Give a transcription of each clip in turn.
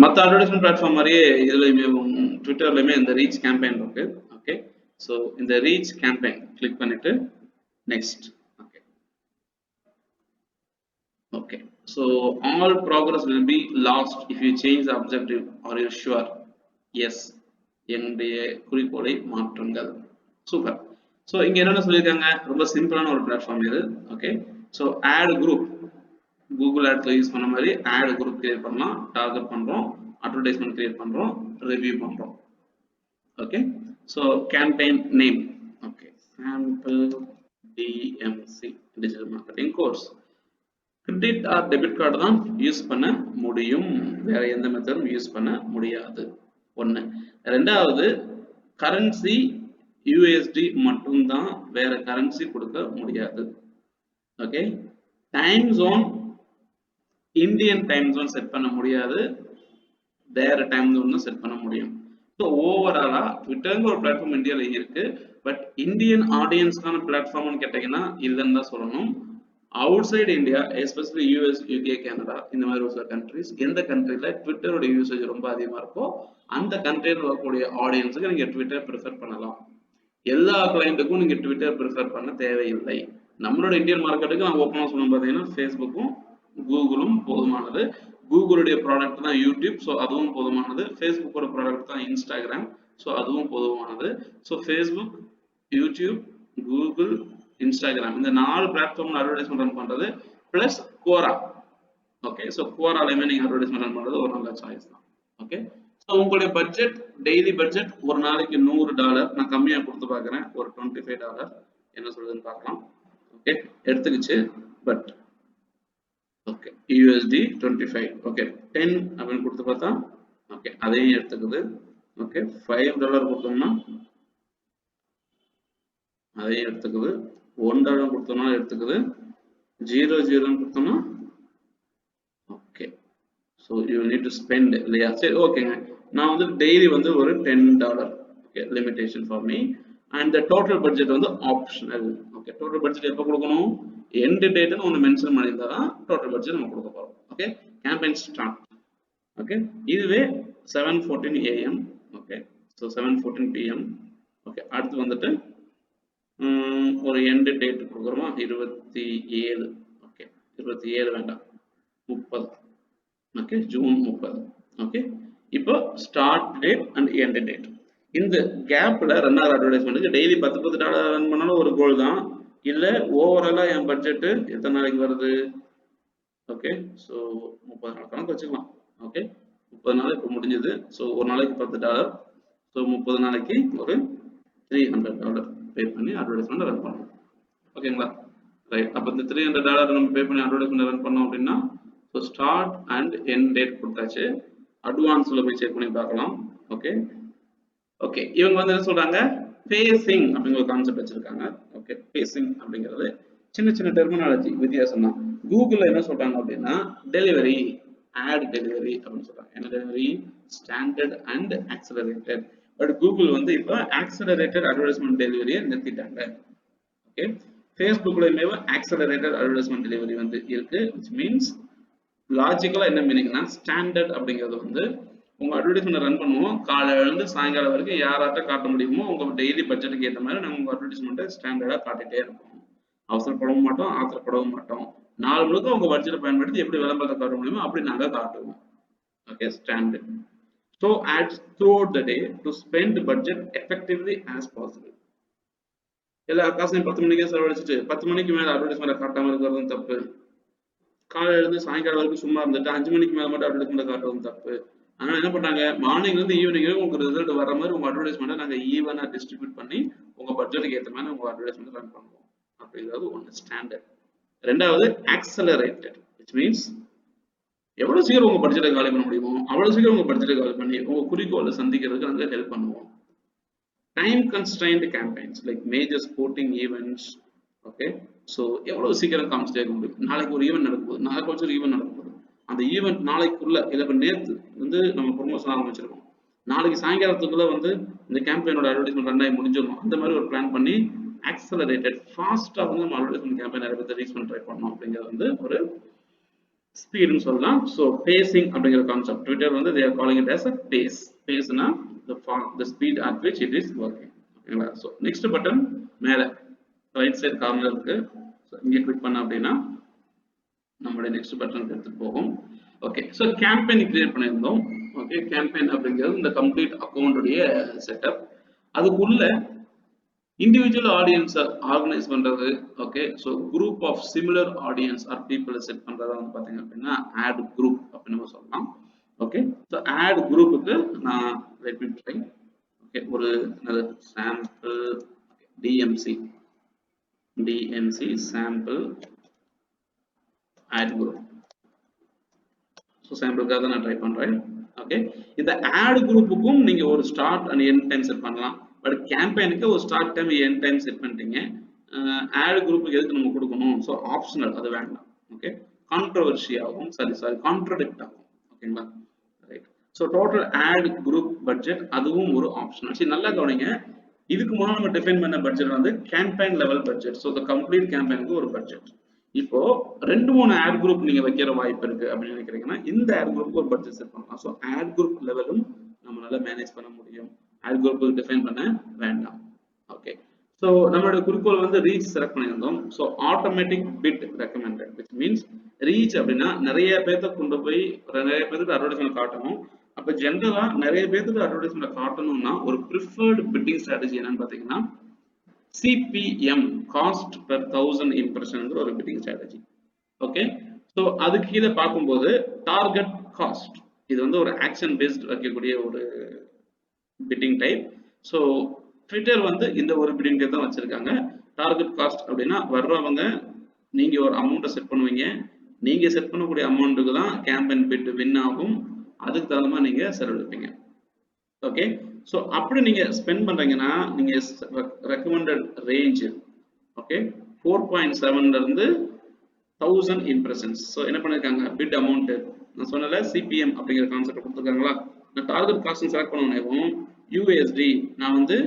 மற்ற advertisement platform மாதிரியே இதுலையுமே ட்விட்டர்லையுமே இந்த ரீச் கேம்பெயின் இருக்கு. ஓகே, ஸோ இந்த ரீச் கேம்பெயின் கிளிக் பண்ணிட்டு next. Okay okay, so all progress will be lost if you change the objective are you sure. Yes, என்னுடைய குறிக்கோளை மாற்றுங்கள். சூப்பர். ஸோ இங்க என்னென்ன சொல்லியிருக்காங்க, ரொம்ப சிம்பிளான ஒரு பிளாட்ஃபார்ம் இது. Okay, so ad group, Google ஆட்ஸ்ல யூஸ் பண்ண மாதிரி ஆட் குரூப் கிரியேட் பண்ணலாம், டார்கெட் பண்றோம், அட்வர்டைஸ்மெண்ட் கிரியேட் பண்றோம், ரிவ்யூ பண்றோம். Okay, so campaign name, okay sample DMC digital marketing course. Credit or debit card தான் யூஸ் பண்ண முடியும், வேற எந்த மெத்தடும் யூஸ் பண்ண முடியாது. ஒன்று. ரெண்டாவது, கரன்சி யூஎஸ்டி மட்டும்தான், வேற கரன்சி கொடுக்க முடியாது. Okay, time zone Indian time zone set பண்ண முடியாது, வேற டைம் ஜோன் தான் செட் பண்ண முடியும். ஸோ ஓவராலா ட்விட்டர்னு ஒரு பிளாட்ஃபார்ம் இந்தியாவில் இருக்கு, பட் இந்தியன் ஆடியன்ஸ்க்கான பிளாட்ஃபார்ம்னு கேட்டீங்கன்னா இல்லைன்னு தான் சொல்லணும். Out side India, especially US, UK, Canada, இந்த மாதிரி ஒரு சில கண்ட்ரிஸ், எந்த கண்ட்ரில ட்விட்டரோட யூசேஜ் ரொம்ப அதிகமா இருக்கோ அந்த கண்ட்ரியில் வரக்கூடிய ஆடியன்ஸுக்கு நீங்க ட்விட்டர் ப்ரிஃபர் பண்ணலாம். எல்லா கிளைண்ட்டுக்கும் நீங்க ட்விட்டர் ப்ரிஃபர் பண்ண தேவையில்லை. நம்மளோட இந்தியன் மார்க்கெட்டுக்கு நான் ஓப்பனா சொல்லணும் பார்த்தீங்கன்னா ஃபேஸ்புக்கும் கூகுளும் போதுமானது. கூகுளுடைய ப்ராடக்ட் தான் யூடியூப், ஸோ அதுவும் போதுமானது. ஃபேஸ்புக்கோட ப்ராடக்ட் தான் இன்ஸ்டாகிராம், ஸோ அதுவும் போதுமானது. So Facebook, YouTube, Google, Instagram, இந்த 4 பிளாட்ஃபார்ம்ல அட்வர்டைஸ்மெண்ட் ரன் பண்றது பிளஸ் குவரா. ஓகே, ஸோ குவராலையுமே நீங்க அட்வர்டைஸ்மெண்ட் ரன் பண்றது ஒரு நல்ல சாய்ஸ் தான். ஓகே, ஸோ உங்களுடைய பட்ஜெட், டெய்லி பட்ஜெட் ஒரு நாளைக்கு $100, நான் கம்மியாக கொடுத்து பார்க்குறேன், ஒரு $25 என்ன சொல்றதுன்னு பார்க்கலாம். ஓகே, எடுத்துக்கிச்சு. பட் ஓகே, யூஎஸ்டி 25, ஓகே 10 அப்படின்னு கொடுத்து பார்த்தா ஓகே அதையும் எடுத்துக்குது. ஓகே, $5 கொடுத்தோம்னா அதையும் எடுத்துக்குது, $1 கொடுத்தோம்னா எடுத்துக்குது, 0 கொடுத்தோம்னா okay. So you need to spend இல்லையா? சரி ஓகேங்க, நான் வந்து டெய்லி வந்து ஒரு $10 okay limitation for me. And total budget வந்து ஆப்ஷனல். ஓகே, டோட்டல் பட்ஜெட் எப்போ கொடுக்கணும், எண்ட் டேட்னு ஒன்று மென்ஷன் பண்ணியிருந்தா தான் டோட்டல் பட்ஜெட் நம்ம கொடுக்க போகிறோம். Okay, campaign start. ஓகே, இதுவே 7:14 AM. Okay, so 7:14 PM. Okay, அடுத்து வந்துட்டு ஒரு எண்ட் டேட் கொடுக்குறோமா, 27. ஓகே, 27 வேண்டாம், 30. Okay, June 30. ஓகே, இப்போ start date and end date. இந்த கேப்ல ரன் ஆகிற அட்வர்டைஸ்மெண்ட்டுக்கு டெய்லி $10 ரன் பண்ணாலும் ஒரு கோல் தான். இல்லை ஓவராலா என் பட்ஜெட் எத்தனை நாளைக்கு வருது, ஓகே ஸோ 30 நாள் கணக்கு வச்சுக்கலாம். ஓகே, 30 நாள் இப்போ முடிஞ்சது. ஸோ ஒரு நாளைக்கு $10, ஸோ 30 நாளைக்கு ஒரு $300 பே பண்ணி அட்வர்டைஸ்மெண்ட் ரன் பண்ணணும். ஓகேங்களா, ரைட். அப்போ இந்த $300 நம்ம பே பண்ணி அட்வர்டைஸ்மெண்ட் ரன் பண்ணோம் அப்படின்னா, so start and end date கொடுத்தாச்சு. அட்வான்ஸ்ல போய் செக் பண்ணி பார்க்கலாம். ஓகே ஓகே, இவங்க வந்து என்ன சொல்றாங்க, பேசிங் அப்படிங்கிற ஒரு கான்செப்ட் வச்சிருக்காங்க. ஓகே, பேசிங் அப்படிங்கிறது சின்ன சின்ன டெர்மினாலஜி வித்தியாசம் தான். கூகுள்ல என்ன சொல்றாங்க அப்படின்னா டெலிவரி, ஆட் டெலிவரி அப்படின்னு சொல்றாங்க. என்ன delivery, standard and accelerated. But Google வந்து இப்போ ஆக்சலரேட்டட் அட்வர்டைஸ்மெண்ட் டெலிவரியை நிறுத்திட்டாங்க. ஓகே, ஃபேஸ்புக்லயுமே ஆக்சலரேட்டட் அட்வர்டைஸ்மெண்ட் டெலிவரி வந்து இருக்கு. விச் மீன்ஸ் லாஜிக்கலா என்ன மீனிங்னா, ஸ்டாண்டர்ட் அப்படிங்கிறது வந்து உங்க அட்வர்டைஸ்மெண்ட் ரன் பண்ணுவோம், காலையில இருந்து சாயங்காலம் வரைக்கும் யாராட்ட காட்ட முடியுமோ உங்க டெய்லி பட்ஜெட்டுக்கு ஏற்ற மாதிரி நம்ம உங்க அட்வர்டைஸ்மெண்ட்டை ஸ்டாண்டர்டா காட்டிட்டே இருப்போம். அவசரப்படவும் மாட்டோம், ஆத்திரப்படவும் மாட்டோம். நாலு முழுக்க உங்க பட்ஜெட்டை பயன்படுத்தி எப்படி விளம்பரத்தை காட்ட முடியுமோ அப்படி நாங்க காட்டுவோம். Okay, standard. So ads throughout the day to spend budget effectively as possible. எல்லா காசையும் 10 மணிக்கே செலவழிச்சிட்டு 10 மணிக்கு மேல அட்வர்டைஸ்மெண்ட் காட்டாம இருக்கிறதும் தப்பு. காலையில இருந்து சாயங்காலம் வரைக்கும் சும்மா இருந்துட்டு 5 மணிக்கு மேல மட்டும் அட்வர்டைஸ்மெண்ட் காட்டுறதும் தப்பு. அதனால என்ன பண்றாங்க, மார்னிங்ல இருந்து ஈவினிங் உங்களுக்கு ரிசல்ட் வர மாதிரி உங்க அட்வர்டைஸ்மெண்ட்டை நாங்க ஈவனா டிஸ்ட்ரிபியூட் பண்ணி உங்க பட்ஜெட்டுக்கு ஏற்ற மாதிரி உங்க அட்வர்டைஸ்மெண்ட் ரன் பண்ணுவோம் அப்படிங்கிறது ஒன்று ஸ்டாண்டர்ட். ரெண்டாவது ஆக்சலரேட்டட், விச் மீன்ஸ் எவ்வளவு சீக்கிரம் உங்க பட்ஜெட்டை காலி பண்ண முடியுமோ அவ்வளவு சீக்கிரம் உங்க பட்ஜெட்டை காலி பண்ணி உங்க குறிக்கோளை சந்திக்கிறதுக்கு நாங்கள் ஹெல்ப் பண்ணுவோம். Time constraint campaigns like major sporting events. Okay, so எவ்வளவு சீக்கிரம் காமிச்சிட்டே இருக்க முடியும். நாளைக்கு ஒரு ஈவெண்ட் நடக்கும்போது, நாளைக்கு ஒரு ஈவெண்ட் நடக்கும்போது அந்த ஈவெண்ட் நாளைக்குள்ள, இதை இப்போ நேற்று வந்து நம்ம ப்ரொமோஷன் ஆரம்பிச்சிருக்கோம், நாளைக்கு சாயங்காலத்துக்குள்ள வந்து இந்த கேம்பெயினோட அட்வர்டைஸ்மெண்ட் ரன் ஆகி முடிஞ்சிடணும். அந்த மாதிரி ஒரு பிளான் பண்ணி ஆக்சலரேட்டட் ஃபாஸ்டா வந்து நம்ம அட்வர்டைஸ்மெண்ட் கேம்பெயின் நிறைய பேர் ரீச் பண்ண ட்ரை பண்ணோம் அப்படிங்கிறது வந்து ஒரு ஸ்பீடுன்னு சொல்லலாம். ஸோ பேசிங் அப்படிங்கிற கான்செப்ட் ட்விட்டர் வந்து they are calling it as a pace. பேஸ்னா the speed at which it is working. ஓகேங்களா? ஸோ நெக்ஸ்ட் பட்டன் மேலே ரைட் சைட் கார்னர் இருக்கு. ஸோ இங்கே கிளிக் பண்ண அப்படின்னா நம்மளுடைய நெக்ஸ்ட் பட்டனுக்கு எடுத்துட்டு போகும். ஓகே, ஸோ கேம்பெயின் கிரியேட் பண்ணியிருந்தோம். ஓகே, கேம்பெயின் அப்படிங்கிறது இந்த கம்ப்ளீட் அக்கௌண்ட்டுடைய செட்டப். அதுக்குள்ள இண்டிவிஜுவல் ஆடியன்ஸை ஆர்கனைஸ் பண்றது. Okay, so group of similar audience are பீப்புளை செட் பண்றதா வந்து பாத்தீங்க அப்படின்னா ஆட் குரூப் அப்படின்னு நம்ம சொல்லலாம். ஓகே, ஸோ ஆட் குரூப்புக்கு நான் லெட் மீ ட்ரை. ஓகே, ஒரு sample DMC sample ad group. So சாம்பிளுக்காக தான் நான் ட்ரை பண்றேன். ஓகே, இந்த ஆட் குரூப்புக்கும் நீங்க ஒரு start and end time set பண்ணலாம். பட் கேம்பெயினுக்கு ஒரு start time end time set பண்ணிட்டீங்க. ஆட் குரூப்புக்கு எதுக்கு நம்ம கொடுக்கணும்? ஸோ ஆப்ஷனல், அது வேண்டாம். ஓகே, கான்ட்ரவர்சி ஆகும், சாரி கான்ட்ரடிக்ட் ஆகும். ஓகேங்களா? Right. So total ad group budget அதுவும் ஒரு ஆப்ஷனல். சரி, நல்லா கவனிங்க. இதுக்கு முன்னாடி நம்ம டிஃபைன் பண்ண பட்ஜெட் வந்து campaign level budget. So the complete கேம்பெயினுக்கு ஒரு பட்ஜெட். இப்போ 2-3 ஆட் குரூப் நீங்க வைக்கிற வாய்ப்பு இருக்கு அப்படின்னு நினைக்கிறீங்கன்னா இந்த ஆட் குரூப் ஒரு பட்ஜெட் செட் பண்ணலாம். ஸோ ஆட் குரூப் லெவலும் நம்மளால மேனேஜ் பண்ண முடியும். ஆட் குரூப் டிஃபைன் பண்ண வேண்டாம். ஓகே, ஸோ நம்மளோட குறிக்கோள் வந்து ரீச் செலக்ட் பண்ணியிருந்தோம். So automatic bit recommended which means reach அப்படின்னா நிறைய பேர்த்த கொண்டு போய் நிறைய பேருக்கு அட்வர்டைஸ்மெண்ட் காட்டணும். அப்ப ஜென்ரலா நிறைய பேருக்கு அட்வர்டைஸ்மெண்ட் காட்டணும்னா ஒரு ப்ரிஃபர்டு பிட்டிங் ஸ்ட்ராட்டஜி என்னன்னு பாத்தீங்கன்னா CPM காஸ்ட் பெர் 1000 இம்ப்ரெஷன் ஒரு பிட்டிங் ஸ்ட்ராட்டஜி. ஓகே, ஸோ அது கீழே பார்க்கும்போது டார்கெட் காஸ்ட், இது வந்து ஒரு ஆக்ஷன் பேஸ்ட் வைக்கக்கூடிய ஒரு பிட்டிங் டைப். ஸோ ட்விட்டர் வந்து இந்த ஒரு பிட்டிங் டைப் தான் வச்சிருக்காங்க. டார்கெட் காஸ்ட் அப்படின்னா வர்றவங்க நீங்க ஒரு அமௌண்ட்டை செட் பண்ணுவீங்க. நீங்க செட் பண்ணக்கூடிய அமௌண்ட்டுக்கு தான் கேம்பெயின் பிட் வின் ஆகும். அதுக்கு தகுந்த மாதிரி நீங்க செலவழிப்பீங்க. ஓகே, ஸோ அப்படி நீங்க ஸ்பெண்ட் பண்றீங்கன்னா நீங்க ரெக்கமெண்டட் ரேஞ்ச் ஓகே 4.7ல இருந்து 1000 இம்ப்ரெஷன்ஸ். ஸோ என்ன பண்ணிருக்காங்க? பிட் அமௌண்ட் நான் சொன்னல சிபிஎம் அப்படிங்கிற கான்செப்ட் கொடுத்துருக்காங்களா? நான் டார்கெட் காஸ்ட் செலக்ட் பண்ணவும் யூஎஸ்டி நான் வந்து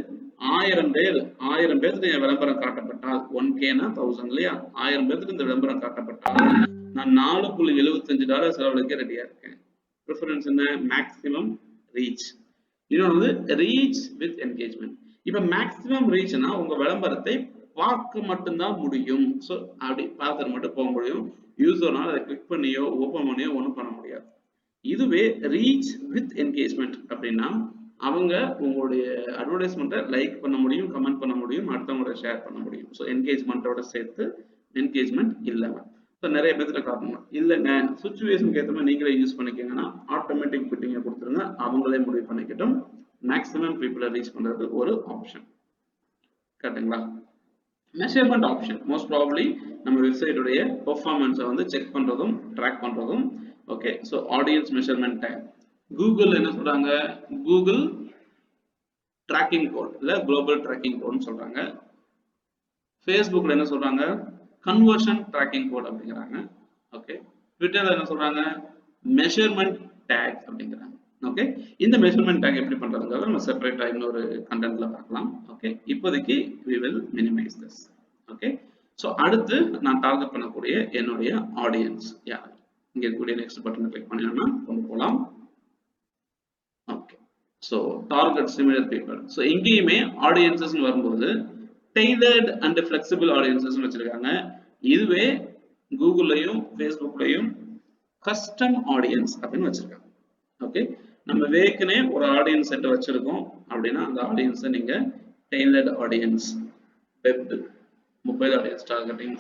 1000 பேருக்கு என் விளம்பரம் காட்டப்பட்டால் 1K-னா 1000 இல்லையா? 1000 பேருக்கு இந்த விளம்பரம் காட்டப்பட்டால் நான் $4.75 செலவழிக்க ரெடியா இருக்கேன். ப்ரிஃபரன்ஸ் என்ன? Maximum reach. இன்னொன்று வந்து ரீச் வித் என்கேஜ்மெண்ட். இப்ப மேக்ஸிமம் ரீச்னா உங்க விளம்பரத்தை பார்க்க மட்டும்தான் முடியும். ஸோ அப்படி பார்த்துட்டு மட்டும் போக முடியும். யூசர்னால அதை கிளிக் பண்ணியோ ஓப்பன் பண்ணியோ ஒன்றும் பண்ண முடியாது. இதுவே ரீச் வித் என்கேஜ்மெண்ட் அப்படின்னா அவங்க உங்களுடைய அட்வர்டைஸ்மெண்ட்டை லைக் பண்ண முடியும், கமெண்ட் பண்ண முடியும், அடுத்தவங்களோட ஷேர் பண்ண முடியும். ஸோ என்கேஜ்மெண்ட்டோட சேர்த்து என்கேஜ்மெண்ட் இல்லாமல் ஸோ நிறைய பேர்த்துல காட்டணும். இல்லைங்க சுச்சுவேஷனுக்கு ஏற்ற மாதிரி நீங்களே யூஸ் பண்ணிக்கீங்கன்னா ஆட்டோமேட்டிக் பிட்டிங்கை கொடுத்துருங்க, அவங்களே முடிவு பண்ணிக்கிட்டும். மேக்ஸிமம் பீப்புளை ரீச் பண்றது ஒரு ஆப்ஷன். கரெக்டுங்களா? மெஷர்மெண்ட் ஆப்ஷன் மோஸ்ட் ப்ராபப்லி நம்ம வெப்சைட்டுடைய பெர்ஃபார்மன்ஸை வந்து செக் பண்றதும் ட்ராக் பண்றதும். Okay, so audience measurement time. Google என்ன சொல்றாங்க? கூகுள் ட்ராக்கிங் கோட் இல்ல குளோபல் ட்ராக்கிங் கோட்னு சொல்றாங்க. ஃபேஸ்புக்ல என்ன சொல்றாங்க? கன்வர்ஷன் ட்ராக்கிங் கோட் அப்படிங்கிறாங்க. ஓகே, ட்விட்டர்ல என்ன சொல்றாங்க? மெஷர்மெண்ட் டேக் அப்படிங்கிறாங்க. ஓகே, இந்த மெஷர்மெண்ட் டேக் எப்படி பண்றதுங்கிறத நம்ம செப்பரேட்டா இன்னொரு கண்டென்ட்ல பார்க்கலாம். ஓகே, இப்போதைக்கு we will minimize this. Okay, so அடுத்து நான் டார்கெட் பண்ணக்கூடிய என்னுடைய ஆடியன்ஸ் யார்? இங்க இருக்கக்கூடிய நெக்ஸ்ட் பட்டனை கிளிக் பண்ணினா கொண்டு போகலாம். Okay, so target similar people. So இங்கேயுமே ஆடியன்சஸ் வரும்போது டெய்லர்ட் அண்ட் ஃபிளெக்சிபிள் ஆடியன்சஸ் வச்சிருக்காங்க. இதுவே கூகுள்லையும் ஃபேஸ்புக்லையும் கஸ்டம் ஆடியன்ஸ் அப்படின்னு வச்சிருக்காங்க. ஓகே, நம்ம வேக்கனே ஒரு ஆடியன்ஸ் செட் வச்சிருக்கோம் அப்படின்னா அந்த ஆடியன்ஸை நீங்க tailored audience, web, mobile audience targeting,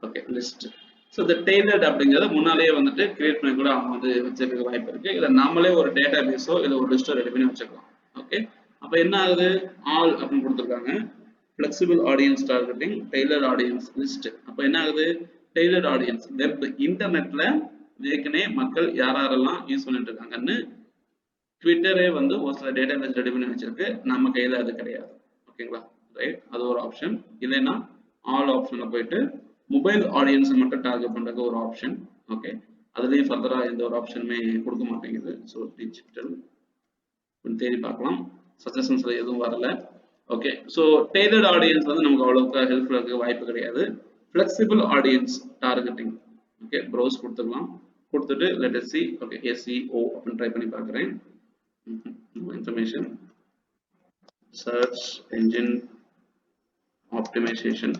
okay list. So இந்த டெய்லர்ட் அப்படிங்கிறத முன்னாலேயே வந்துட்டு கிரியேட் பண்ணி கூட அவங்க வந்து வச்சிருக்க வாய்ப்பு இருக்கு. இல்லை நம்மளே ஒரு டேட்டா பேஸோ இல்லை ஒரு லிஸ்டோ ரெடி பண்ணி வச்சுக்கலாம். ஓகே, அப்போ என்ன ஆகுது? ஆல் அப்படின்னு கொடுத்துருக்காங்க. Flexible audience targeting, tailor audience list. அப்போ என்ன ஆகுது? டெய்லர் ஆடியன்ஸ் வெப், இன்டர்நெட்ல ஏற்கனவே மக்கள் யாரெல்லாம் யூஸ் பண்ணிட்டு இருக்காங்கன்னு ட்விட்டரே வந்து ஒரு சில டேட்டா பேஸ் ரெடி பண்ணி வச்சிருக்கு. நம்ம கையில அது கிடையாது. ஓகேங்களா? ரைட், அது ஒரு ஆப்ஷன். இல்லைன்னா ஆல் ஆப்ஷன்ல போயிட்டு மொபைல் ஆடியன்ஸ் மட்டும் டார்கெட் பண்றதுக்கு ஒரு ஆப்ஷன். ஓகே, அதுலயும் ஃபர்தரா எந்த ஒரு ஆப்ஷனுமே கொடுக்க மாட்டேங்குது. ஸோ டிஜிட்டல் தேடி பார்க்கலாம், சஜஷன்ஸ்ல எதுவும் வரல. ஓகே, ஸோ டெய்லர்ட் ஆடியன்ஸ் வந்து நமக்கு அவ்வளவுக்கு ஹெல்ப்ஃபுல்லாக இருக்க வாய்ப்பு கிடையாது. Flexible audience targeting. Okay, browse கொடுத்துக்கலாம். கொடுத்துட்டு let us see. Okay, SEO அப்படின்னு ட்ரை பண்ணி பார்க்குறேன். இன்ஃபர்மேஷன் search engine optimization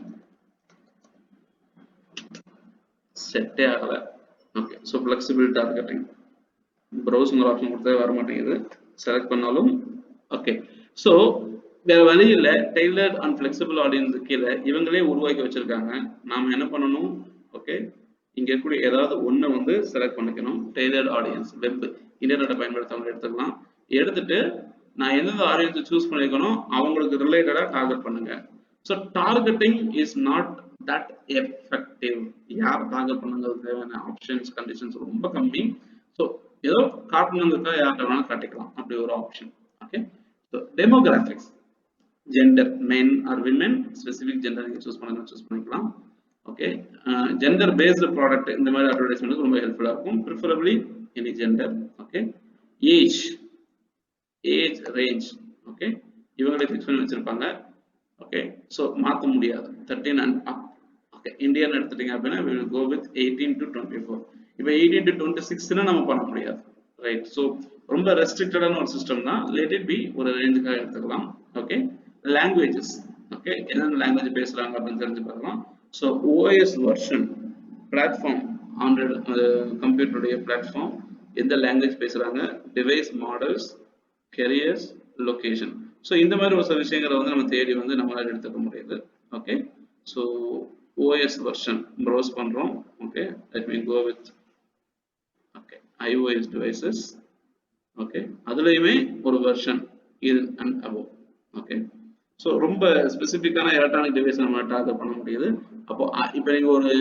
செட்டே ஆகல. Okay, so flexible targeting browsing option கொடுத்தா வர மாட்டேங்குது, செலக்ட் பண்ணாலும். ஓகே, ஸோ வேற வழி இல்லை, டெய்லர்ட் அண்ட் ஃபிளெக்சிபிள் ஆடியன்ஸ் கீழே இவங்களே உருவாக்கி வச்சிருக்காங்க. நாம என்ன பண்ணணும்? ஓகே, இங்க இருக்கக்கூடிய ஏதாவது ஒண்ணு வந்து செலக்ட் பண்ணிக்கணும். டெய்லர்ட் ஆடியன்ஸ் வெப் இன்டர்நெட்டை பயன்படுத்தவங்க எடுத்துக்கலாம். எடுத்துட்டு நான் எந்தெந்த ஆடியன்ஸ் சூஸ் பண்ணிருக்கணும் அவங்களுக்கு ரிலேட்டடா டார்கெட் பண்ணுங்க. So targeting is not that effective. யார் டார்கெட் பண்ணுங்கிறது தேவையான ஆப்ஷன்ஸ் கண்டிஷன்ஸ் ரொம்ப கம்மி. ஸோ ஏதோ காட்டணுங்கிறதுக்காக யார்கிட்ட வேணாலும் காட்டிக்கலாம், அப்படி ஒரு option. Okay, so demographics, gender, மென் ஆர் விமென், ஸ்பெசிபிக் ஜெண்டர் நீங்க சூஸ் பண்ணணும், சூஸ் பண்ணிக்கலாம். ஓகே, ஜெண்டர் பேஸ்டு ப்ராடக்ட் இந்த மாதிரி அட்வர்டைஸ்மெண்ட் ரொம்ப ஹெல்ப்ஃபுல்லா இருக்கும். Preferably any gender. Okay, age range, okay, இவங்களே ஃபிக்ஸ் பண்ணி வச்சிருப்பாங்க. ஓகே, ஸோ மாற்ற முடியாது, 13 and up. ஓகே, இந்தியன் எடுத்துட்டீங்க அப்படின்னா we will go with 18 to 24. இப்போ 18 to 26னா நம்ம பண்ண முடியாது, ரைட்? ஸோ ரொம்ப ரெஸ்ட்ரிக்டடான ஒரு சிஸ்டம் தான். லெட் இட் பி ஒரு ரேஞ்சுக்காக எடுத்துக்கலாம். ஓகே, லாங்குவேஜஸ், ஓகே, என்னென்ன லாங்குவேஜ் பேசுறாங்க அப்படின்னு தெரிஞ்சு பார்க்கலாம். So OS version, platform, Android கம்ப்யூட்டருடைய பிளாட்ஃபார்ம், எந்த லாங்குவேஜ் பேசுறாங்க, device models, carriers, location. So இந்த மாதிரி ஒரு சில விஷயங்களை வந்து நம்ம தேடி வந்து நம்மளால எடுத்துக்க முடியுது. Okay, so OS version browse பண்றோம். Okay, let me go with okay iOS devices. Okay, அதுலயுமே ஒரு வெர்ஷன் இது அண்ட் அபோவ். ஓகே, ஸோ ரொம்ப ஸ்பெசிஃபிக்கான எலக்ட்ரானிக் டிவைஸ் நம்ம டார்கெட் பண்ண முடியுது. அப்போ இப்போ நீங்க ஒரு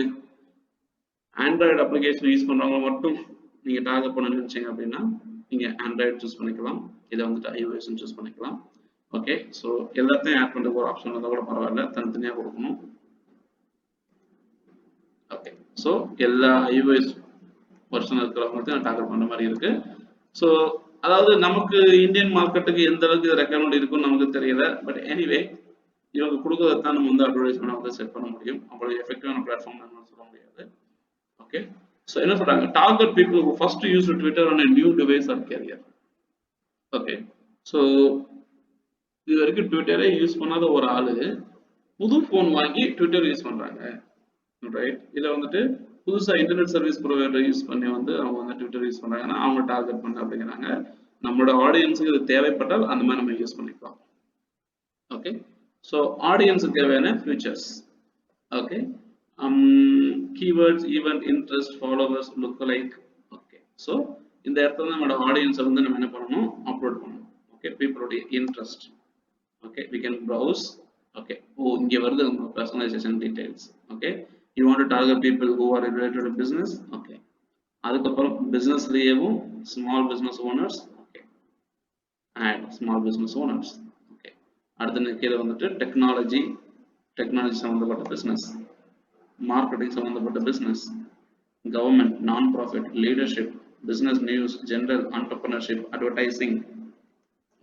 ஆண்ட்ராய்டு அப்ளிகேஷன் யூஸ் பண்றவங்க மட்டும் நீங்க டார்கெட் பண்ண நினைச்சீங்க அப்படின்னா நீங்க ஆண்ட்ராய்டு சூஸ் பண்ணிக்கலாம், இதை வந்துட்டு iOS சூஸ் பண்ணிக்கலாம். ஓகே, ஸோ எல்லாத்தையும் ஆட் பண்றதுக்கு ஒரு ஆப்ஷன் வந்தால் கூட பரவாயில்ல, தனித்தனியாக கொடுக்கணும். ஓகே, ஸோ எல்லா iOS வெர்ஷன் இருக்கிறவங்களுக்கு நான் டார்கெட் பண்ற மாதிரி இருக்கு. ஸோ அதாவது நமக்கு இந்தியன் மார்க்கெட்டுக்கு எந்த அளவுக்கு ரெக்கமெண்ட் இருக்குன்னு நமக்கு தெரியல. பட் எனிவே இவங்க கொடுக்கறத தான் நம்ம வந்து அட்வர்டைஸ்மெண்ட் வந்து செட் பண்ண முடியும். அவ்வளவு எஃபெக்டிவான பிளாட்ஃபார்ம் நம்ம சொல்ல முடியாது. ஓகே, ஸோ என்ன சொல்றாங்க? Target people who first use Twitter on a new device or carrier. Okay, so இது வரைக்கும் ட்விட்டரே யூஸ் பண்ணாத ஒரு ஆளு புது போன் வாங்கி ட்விட்டர் யூஸ் பண்றாங்க, ரைட்? இதை வந்துட்டு புதுசா இன்டர்நெட் சர்வீஸ் ப்ரொவைடர் யூஸ் பண்ணி வந்து அவங்க வந்து ட்விட்டர் யூஸ் பண்றாங்கன்னா அவங்க டார்கெட் பண்ண அப்படிங்கிறாங்க. நம்மளோட ஆடியன்ஸுக்கு இது தேவைப்பட்டால் அந்த மாதிரி நம்ம யூஸ் பண்ணிக்கலாம். ஓகே, ஸோ ஆடியன்ஸுக்கு தேவையான features. Okay, keywords, event, interest, followers, look like. Okay, so இந்த இடத்துல நம்மளோட ஆடியன்ஸை வந்து நம்ம என்ன பண்ணணும்? அப்லோட் பண்ணணும். ஓகே, பீப்புளுடைய interest. Okay, we can browse. Okay, oh, இங்க வருது நம்ம personalization details. Okay, you want to target people who are related to business. Okay, அதுக்கப்புறம் businessலயேவும் small business owners. Okay, add small business owners. Okay, அடுத்து கீழே வந்துட்டு technology சம்பந்தப்பட்ட business, marketing சம்பந்தப்பட்ட business, government, non-profit, leadership, business news, general, entrepreneurship, advertising.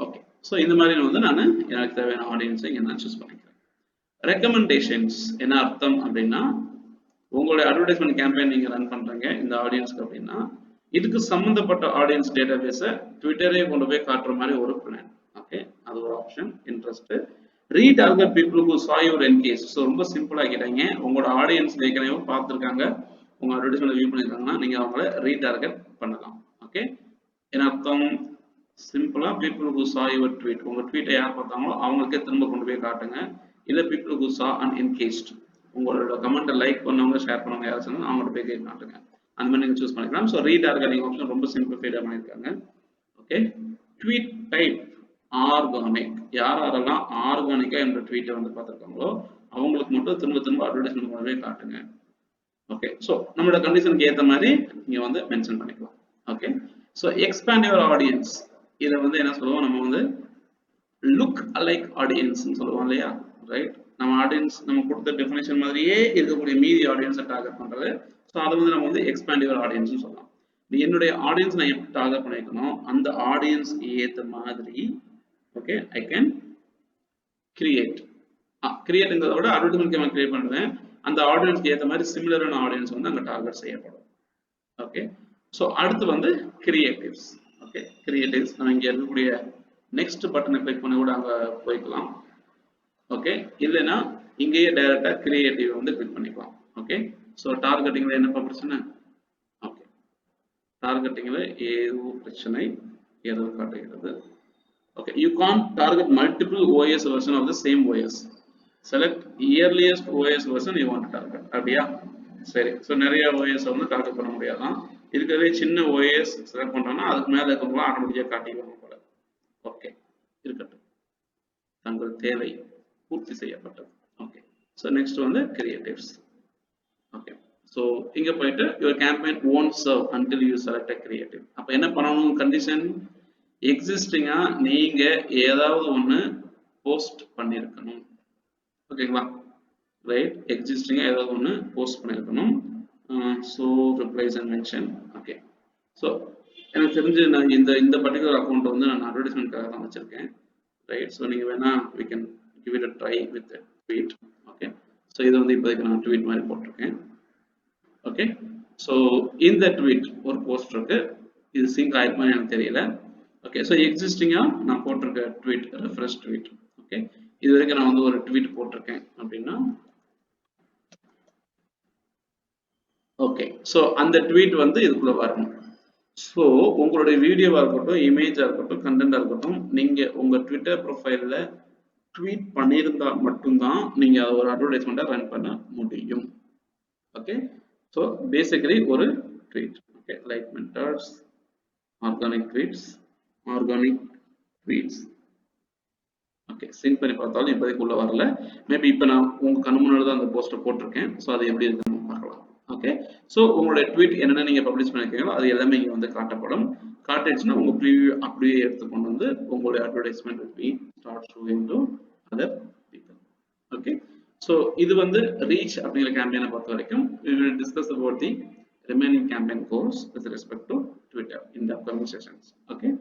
Okay, so இந்த மாதிரி வந்து நான் எனக்கு தேவையான ஆடியன்ஸை இங்கே நான் சூஸ் பண்ணிக்கிறேன். ரெக்கமெண்டேஷன்ஸ் என்ன அர்த்தம் அப்படின்னா, உங்களுடைய அட்வர்டைஸ்மெண்ட் கேம்பெயின் நீங்க ரன் பண்றீங்க இந்த ஆடியன்ஸ்க்கு அப்படின்னா இதுக்கு சம்பந்தப்பட்ட ஆடியன்ஸ் டேட்டா பேஸை ட்விட்டரே கொண்டு போய் காட்டுற மாதிரி ஒரு பிளான். ஓகே, அது ஒரு option. Interest, retarget people who சா யுவர் என்கேஜ். ஸோ ரொம்ப சிம்பிளா கேட்டாங்க, உங்களோட ஆடியன்ஸ் ஏற்கனவே பார்த்துருக்காங்க, உங்க அட்வர்டைஸ்மெண்ட் வியூ பண்ணிருக்காங்கன்னா நீங்க அவங்கள ரீடார்கெட் பண்ணலாம். ஓகே, என்ன அர்த்தம்? சிம்பிளா பீப்புள் ஹூ சா யுவர் ட்வீட், உங்க ட்வீட்டை யார் பார்த்தாங்களோ அவங்களுக்கே திரும்ப கொண்டு போய் காட்டுங்க. இல்ல பீப்புள் ஹூ சா அண்ட் என்கேஜ்ட், உங்களோட கமெண்ட்டை லைக் பண்ணவங்க, ஷேர் பண்ணவங்க யாரும் சொன்னாலும் அவங்களோட போய் காட்டுங்க. அந்த மாதிரி நீங்க சூஸ் பண்ணிக்கலாம். ஸோ ரீடார்கெட்டிங் ஆப்ஷன் ரொம்ப சிம்பிளிஃபைடா பண்ணியிருக்காங்க. Okay, tweet type organic. யாரெல்லாம் ஆர்கானிக்கா என்ற ட்வீட்டை வந்து பார்த்துருக்காங்களோ அவங்களுக்கு மட்டும் திரும்ப திரும்ப அட்வர்டைஸ்மெண்ட் கொண்டு போய் காட்டுங்க. ஓகே, ஸோ நம்மளோட கண்டிஷனுக்கு ஏற்ற மாதிரி நீங்க வந்து மென்ஷன் பண்ணிக்கலாம். Okay, so expand your audience. இதை வந்து என்ன சொல்லுவோம், நம்ம வந்து லுக் அலைக் ஆடியன்ஸ் சொல்லுவோம் இல்லையா, ரைட்? நம்ம ஆடியன்ஸ் நம்ம கொடுத்த டெஃபினேஷன் மாதிரியே இருக்கக்கூடிய மீதி ஆடியன்ஸை டார்கெட் பண்றது. ஸோ அதை வந்து நம்ம வந்து எக்ஸ்பேண்ட் யுவர் ஆடியன்ஸ் சொல்லலாம். என்னுடைய ஆடியன்ஸ் நான் எப்படி டார்கெட் பண்ணிக்கணும், அந்த ஆடியன்ஸ் ஏற்ற மாதிரி ஓகே ஐ கேன் கிரியேட். கிரியேட்ங்கிறத விட அட்வர்டைஸ்மெண்ட் கேம்பெயின் கிரியேட் பண்ணுவேன். அந்த ஆடியன்ஸ்க்கு ஏற்ற மாதிரி சிமிலரான ஆடியன்ஸ் வந்து அங்கே டார்கெட் செய்யப்படும். ஓகே, ஸோ அடுத்து வந்து கிரியேட்டிவ்ஸ். ஓகே, கிரியேட்டிவ்ஸ் நம்ம இங்கே இருக்கக்கூடிய நெக்ஸ்ட் பட்டனை கிளிக் பண்ணி கூட அங்கே போய்க்கலாம். ஓகே, இல்லைன்னா இங்கேயே டைரக்டா கிரியேட்டிவ் வந்து கிளிக் பண்ணிக்கலாம். ஓகே, ஸோ டார்கெட்டிங்ல என்னப்பா பிரச்சனை? ஓகே, டார்கெட்டிங்ல ஏதோ பிரச்சனை ஏதோ காட்டுகிறது. Okay, you can't target multiple OS version of the same OS. Select earliest OS version you want to target. அப்படியா? சரி, ஸோ நிறைய OS வந்து டார்கெட் பண்ண முடியாதான். இருக்கிறதே சின்ன OS செலக்ட் பண்றோம்னா அதுக்கு மேல இருக்கவங்க ஆட்டோமேட்டிக்கா காட்டிடுவாங்க போல. ஓகே, இருக்கட்டும், தங்கள் தேவை பூர்த்தி செய்யப்பட்டது. ஓகே, ஸோ நெக்ஸ்ட் வந்து கிரியேட்டிவ்ஸ். ஓகே, ஸோ இங்க போயிட்டு your campaign won't serve until you select a creative. அப்ப என்ன பண்ணணும்? கண்டிஷன் எக்ஸிஸ்டிங்கா நீங்க ஏதாவது ஒன்று போஸ்ட் பண்ணியிருக்கணும். ஓகேங்களா, ரைட், எக்ஸிஸ்டிங்கா ஏதாவது ஒன்று போஸ்ட் பண்ணியிருக்கணும். So replies and mention. Okay, so எனக்கு தெரிஞ்சு நான் இந்த பர்டிகுலர் அக்கௌண்ட் வந்து நான் அட்வர்டைஸ்மெண்ட்காக தான் வச்சிருக்கேன். ரைட், ஸோ நீங்கள் வேணா we can give it a try with a tweet. Okay, so இது வந்து இப்போதைக்கு நான் ட்வீட் மாதிரி போட்டிருக்கேன். ஓகே, ஸோ இந்த ட்வீட் ஒரு போஸ்ட் இருக்கு, இது சிங்க் ஆயிருக்குமான்னு எனக்கு தெரியல. ஓகே, ஸோ எக்ஸிஸ்டிங்கா நான் போட்டிருக்க ட்வீட் ரெஃப்ரெஷ் ட்வீட். ஓகே, இது வரைக்கும் நான் வந்து ஒரு ட்வீட் போட்டிருக்கேன் அப்படின்னா, ஓகே, ஸோ அந்த ட்வீட் வந்து இதுக்குள்ள வரணும். ஸோ உங்களுடைய வீடியோவா இருக்கட்டும், இமேஜா இருக்கட்டும், கண்டென்ட்டா இருக்கட்டும், நீங்க உங்க ட்விட்டர் ப்ரொஃபைல்ல ட்வீட் பண்ணியிருந்தா மட்டும்தான் நீங்க ஒரு அட்வர்டைஸ்மெண்ட்டை ரன் பண்ண முடியும். ஓகே, ஸோ பேசிக்கலி ஒரு tweet. Okay, like mentors, organic tweets, organic tweets. Okay, sync பண்ணி பார்த்தாலும் இப்போதைக்கு உள்ள வரல. மேபி இப்போ நான் உங்க கண்ணு முன்னாடி தான் அந்த போஸ்ட்டை போட்டிருக்கேன். ஸோ அது எப்படி இருக்குன்னு பார்க்கலாம். ஓகே, ஸோ உங்களுடைய ட்வீட் என்னென்ன நீங்க பப்ளிஷ் பண்ணிருக்கீங்களோ அது எல்லாமே இங்கே வந்து காட்டப்படும். காட்டுச்சுன்னா உங்க ப்ரீவியூ அப்படியே எடுத்துக்கொண்டு வந்து உங்களுடைய advertisement will be start showing to other people. Okay, so இது வந்து ரீச் அப்படிங்கிற கேம்பெயினை பொறுத்த வரைக்கும் we will discuss about the remaining campaign goals with respect to Twitter in the upcoming sessions. Okay.